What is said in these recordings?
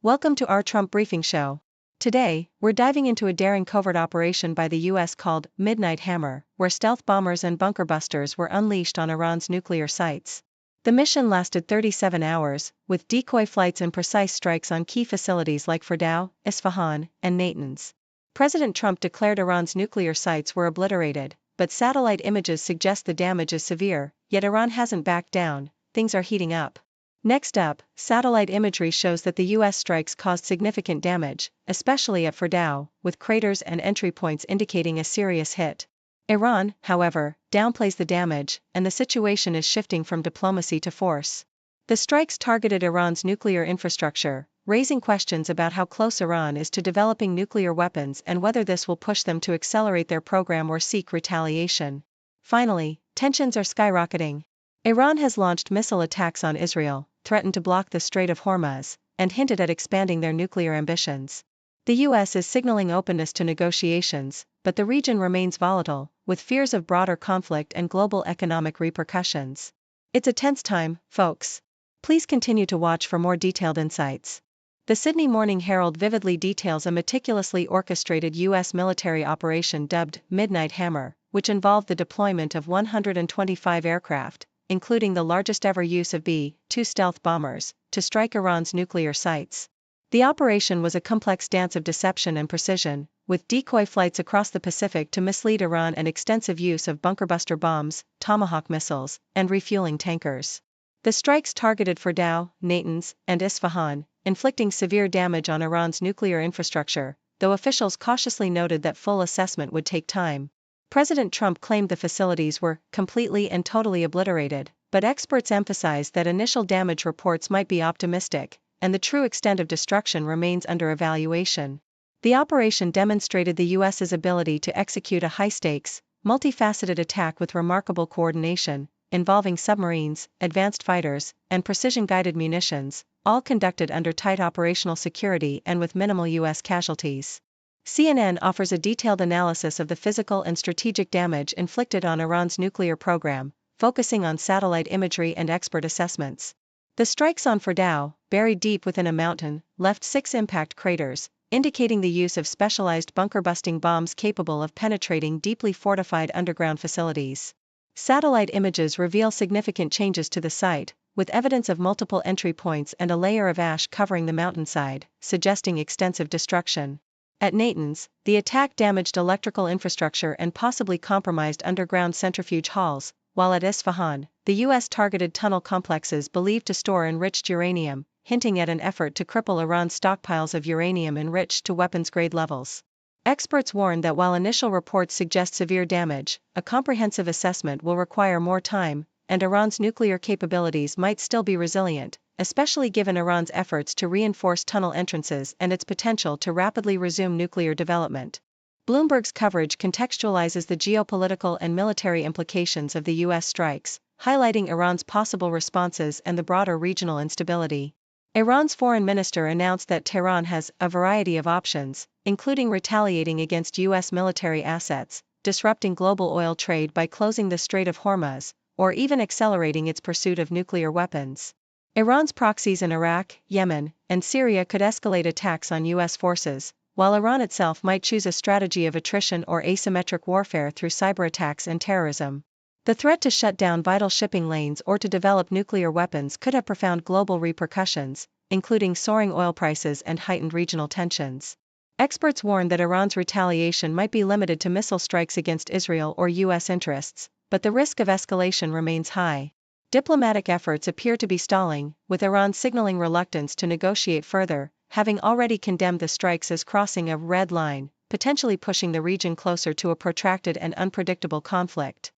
Welcome to our Trump Briefing Show. Today, we're diving into a daring covert operation by the US called Midnight Hammer, where stealth bombers and bunker busters were unleashed on Iran's nuclear sites. The mission lasted 37 hours, with decoy flights and precise strikes on key facilities like Fordow, Isfahan, and Natanz. President Trump declared Iran's nuclear sites were obliterated, but satellite images suggest the damage is severe, yet Iran hasn't backed down. Things are heating up. Next up, satellite imagery shows that the US strikes caused significant damage, especially at Fordow, with craters and entry points indicating a serious hit. Iran, however, downplays the damage, and the situation is shifting from diplomacy to force. The strikes targeted Iran's nuclear infrastructure, raising questions about how close Iran is to developing nuclear weapons and whether this will push them to accelerate their program or seek retaliation. Finally, tensions are skyrocketing. Iran has launched missile attacks on Israel, threatened to block the Strait of Hormuz, and hinted at expanding their nuclear ambitions. The US is signaling openness to negotiations, but the region remains volatile, with fears of broader conflict and global economic repercussions. It's a tense time, folks. Please continue to watch for more detailed insights. The Sydney Morning Herald vividly details a meticulously orchestrated US military operation dubbed Midnight Hammer, which involved the deployment of 125 aircraft, including the largest ever use of B-2 stealth bombers, to strike Iran's nuclear sites. The operation was a complex dance of deception and precision, with decoy flights across the Pacific to mislead Iran and extensive use of bunkerbuster bombs, Tomahawk missiles, and refueling tankers. The strikes targeted Fordow, Natanz, and Isfahan, inflicting severe damage on Iran's nuclear infrastructure, though officials cautiously noted that full assessment would take time. President Trump claimed the facilities were completely and totally obliterated, but experts emphasized that initial damage reports might be optimistic, and the true extent of destruction remains under evaluation. The operation demonstrated the US's ability to execute a high-stakes, multifaceted attack with remarkable coordination, involving submarines, advanced fighters, and precision-guided munitions, all conducted under tight operational security and with minimal US casualties. CNN offers a detailed analysis of the physical and strategic damage inflicted on Iran's nuclear program, focusing on satellite imagery and expert assessments. The strikes on Fordow, buried deep within a mountain, left 6 impact craters, indicating the use of specialized bunker-busting bombs capable of penetrating deeply fortified underground facilities. Satellite images reveal significant changes to the site, with evidence of multiple entry points and a layer of ash covering the mountainside, suggesting extensive destruction. At Natanz, the attack damaged electrical infrastructure and possibly compromised underground centrifuge halls, while at Isfahan, the US targeted tunnel complexes believed to store enriched uranium, hinting at an effort to cripple Iran's stockpiles of uranium enriched to weapons-grade levels. Experts warn that while initial reports suggest severe damage, a comprehensive assessment will require more time, and Iran's nuclear capabilities might still be resilient, especially given Iran's efforts to reinforce tunnel entrances and its potential to rapidly resume nuclear development. Bloomberg's coverage contextualizes the geopolitical and military implications of the US strikes, highlighting Iran's possible responses and the broader regional instability. Iran's foreign minister announced that Tehran has a variety of options, including retaliating against US military assets, disrupting global oil trade by closing the Strait of Hormuz, or even accelerating its pursuit of nuclear weapons. Iran's proxies in Iraq, Yemen, and Syria could escalate attacks on US forces, while Iran itself might choose a strategy of attrition or asymmetric warfare through cyberattacks and terrorism. The threat to shut down vital shipping lanes or to develop nuclear weapons could have profound global repercussions, including soaring oil prices and heightened regional tensions. Experts warn that Iran's retaliation might be limited to missile strikes against Israel or US interests, but the risk of escalation remains high. Diplomatic efforts appear to be stalling, with Iran signaling reluctance to negotiate further, having already condemned the strikes as crossing a red line, potentially pushing the region closer to a protracted and unpredictable conflict.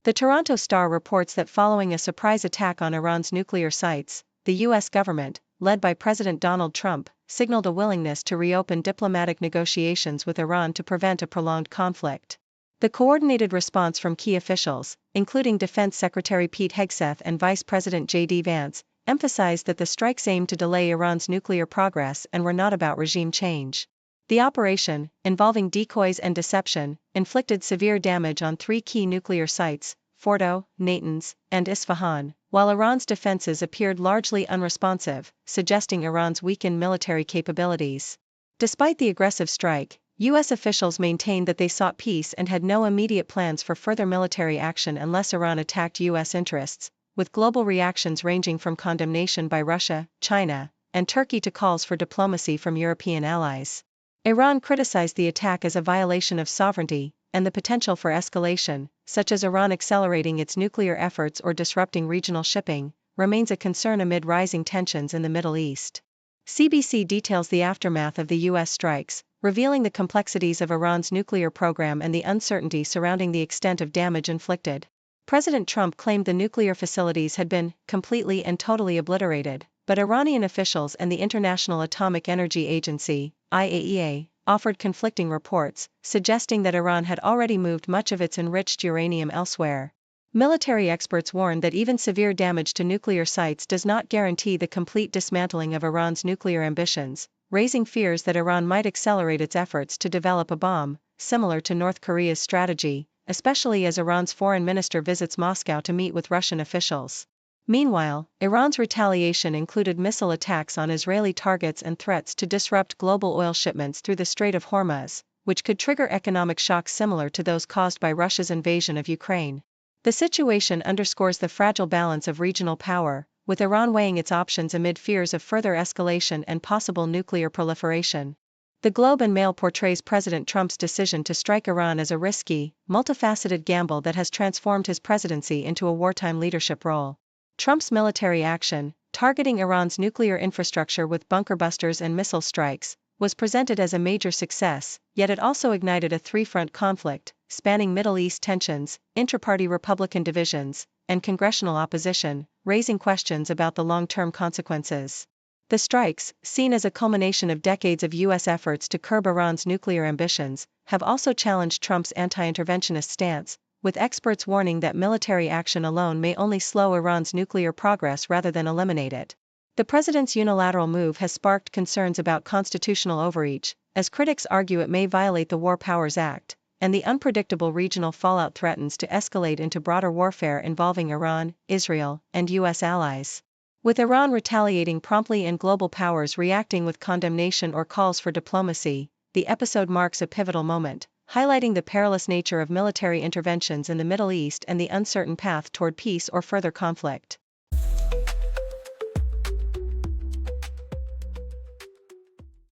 The Toronto Star reports that following a surprise attack on Iran's nuclear sites, the US government, led by President Donald Trump, signaled a willingness to reopen diplomatic negotiations with Iran to prevent a prolonged conflict. The coordinated response from key officials, including Defense Secretary Pete Hegseth and Vice President J.D. Vance, emphasized that the strikes aimed to delay Iran's nuclear progress and were not about regime change. The operation, involving decoys and deception, inflicted severe damage on 3 key nuclear sites, Fordow, Natanz, and Isfahan, while Iran's defenses appeared largely unresponsive, suggesting Iran's weakened military capabilities. Despite the aggressive strike, U.S. officials maintained that they sought peace and had no immediate plans for further military action unless Iran attacked U.S. interests, with global reactions ranging from condemnation by Russia, China, and Turkey to calls for diplomacy from European allies. Iran criticized the attack as a violation of sovereignty, and the potential for escalation, such as Iran accelerating its nuclear efforts or disrupting regional shipping, remains a concern amid rising tensions in the Middle East. CBC details the aftermath of the U.S. strikes, revealing the complexities of Iran's nuclear program and the uncertainty surrounding the extent of damage inflicted. President Trump claimed the nuclear facilities had been completely and totally obliterated, but Iranian officials and the International Atomic Energy Agency, IAEA, offered conflicting reports, suggesting that Iran had already moved much of its enriched uranium elsewhere. Military experts warned that even severe damage to nuclear sites does not guarantee the complete dismantling of Iran's nuclear ambitions, raising fears that Iran might accelerate its efforts to develop a bomb, similar to North Korea's strategy, especially as Iran's foreign minister visits Moscow to meet with Russian officials. Meanwhile, Iran's retaliation included missile attacks on Israeli targets and threats to disrupt global oil shipments through the Strait of Hormuz, which could trigger economic shocks similar to those caused by Russia's invasion of Ukraine. The situation underscores the fragile balance of regional power, with Iran weighing its options amid fears of further escalation and possible nuclear proliferation. The Globe and Mail portrays President Trump's decision to strike Iran as a risky, multifaceted gamble that has transformed his presidency into a wartime leadership role. Trump's military action, targeting Iran's nuclear infrastructure with bunker busters and missile strikes, was presented as a major success, yet it also ignited a three-front conflict, spanning Middle East tensions, intra-party Republican divisions, and congressional opposition, raising questions about the long-term consequences. The strikes, seen as a culmination of decades of U.S. efforts to curb Iran's nuclear ambitions, have also challenged Trump's anti-interventionist stance, with experts warning that military action alone may only slow Iran's nuclear progress rather than eliminate it. The president's unilateral move has sparked concerns about constitutional overreach, as critics argue it may violate the War Powers Act, and the unpredictable regional fallout threatens to escalate into broader warfare involving Iran, Israel, and U.S. allies. With Iran retaliating promptly and global powers reacting with condemnation or calls for diplomacy, the episode marks a pivotal moment, highlighting the perilous nature of military interventions in the Middle East and the uncertain path toward peace or further conflict.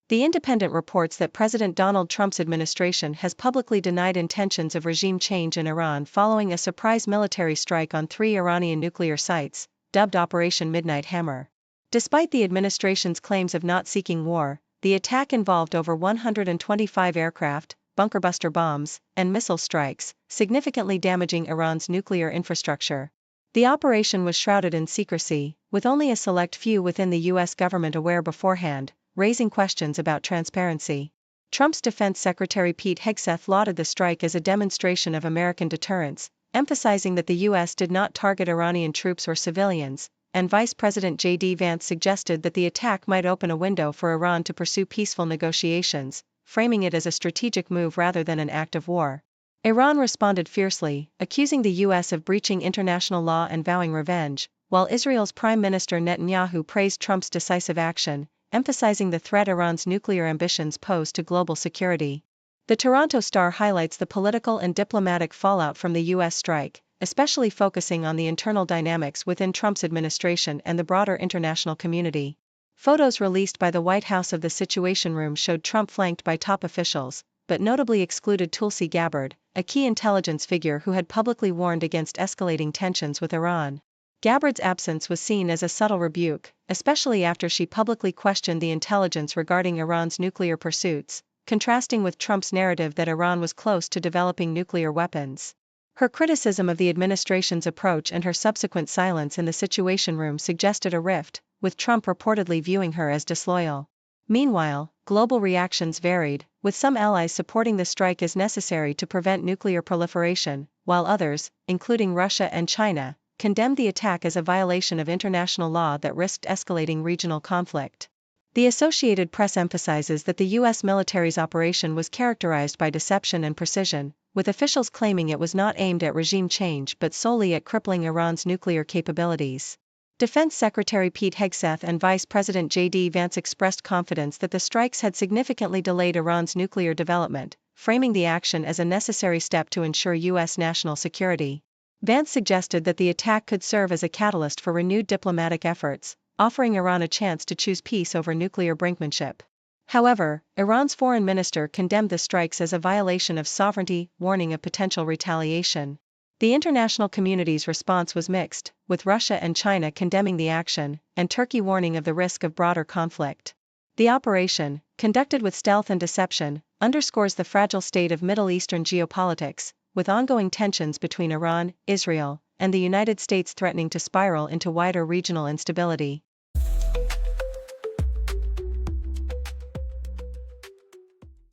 The Independent reports that President Donald Trump's administration has publicly denied intentions of regime change in Iran following a surprise military strike on 3 Iranian nuclear sites, dubbed Operation Midnight Hammer. Despite the administration's claims of not seeking war, the attack involved over 125 aircraft, bunkerbuster bombs, and missile strikes, significantly damaging Iran's nuclear infrastructure. The operation was shrouded in secrecy, with only a select few within the U.S. government aware beforehand, raising questions about transparency. Trump's Defense Secretary Pete Hegseth lauded the strike as a demonstration of American deterrence, emphasizing that the U.S. did not target Iranian troops or civilians, and Vice President J.D. Vance suggested that the attack might open a window for Iran to pursue peaceful negotiations, framing it as a strategic move rather than an act of war. Iran responded fiercely, accusing the U.S. of breaching international law and vowing revenge, while Israel's Prime Minister Netanyahu praised Trump's decisive action, emphasizing the threat Iran's nuclear ambitions pose to global security. The Toronto Star highlights the political and diplomatic fallout from the U.S. strike, especially focusing on the internal dynamics within Trump's administration and the broader international community. Photos released by the White House of the Situation Room showed Trump flanked by top officials, but notably excluded Tulsi Gabbard, a key intelligence figure who had publicly warned against escalating tensions with Iran. Gabbard's absence was seen as a subtle rebuke, especially after she publicly questioned the intelligence regarding Iran's nuclear pursuits, contrasting with Trump's narrative that Iran was close to developing nuclear weapons. Her criticism of the administration's approach and her subsequent silence in the Situation Room suggested a rift, with Trump reportedly viewing her as disloyal. Meanwhile, global reactions varied, with some allies supporting the strike as necessary to prevent nuclear proliferation, while others, including Russia and China, condemned the attack as a violation of international law that risked escalating regional conflict. The Associated Press emphasizes that the U.S. military's operation was characterized by deception and precision, with officials claiming it was not aimed at regime change but solely at crippling Iran's nuclear capabilities. Defense Secretary Pete Hegseth and Vice President J.D. Vance expressed confidence that the strikes had significantly delayed Iran's nuclear development, framing the action as a necessary step to ensure U.S. national security. Vance suggested that the attack could serve as a catalyst for renewed diplomatic efforts, offering Iran a chance to choose peace over nuclear brinkmanship. However, Iran's foreign minister condemned the strikes as a violation of sovereignty, warning of potential retaliation. The international community's response was mixed, with Russia and China condemning the action, and Turkey warning of the risk of broader conflict. The operation, conducted with stealth and deception, underscores the fragile state of Middle Eastern geopolitics, with ongoing tensions between Iran, Israel, and the United States threatening to spiral into wider regional instability.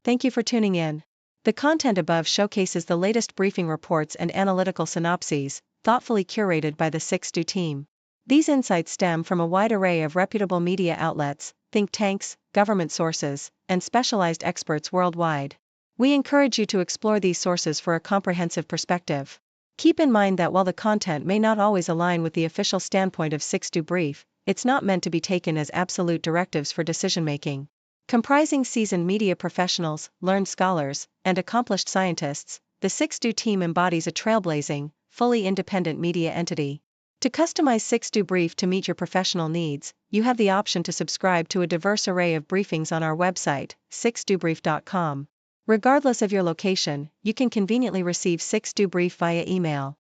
Thank you for tuning in. The content above showcases the latest briefing reports and analytical synopses, thoughtfully curated by the 6Do team. These insights stem from a wide array of reputable media outlets, think tanks, government sources, and specialized experts worldwide. We encourage you to explore these sources for a comprehensive perspective. Keep in mind that while the content may not always align with the official standpoint of 6Do Brief, it's not meant to be taken as absolute directives for decision-making. Comprising seasoned media professionals, learned scholars, and accomplished scientists, the 6Do team embodies a trailblazing, fully independent media entity. To customize 6Do Brief to meet your professional needs, you have the option to subscribe to a diverse array of briefings on our website, 6dobrief.com. Regardless of your location, you can conveniently receive 6Do Brief via email.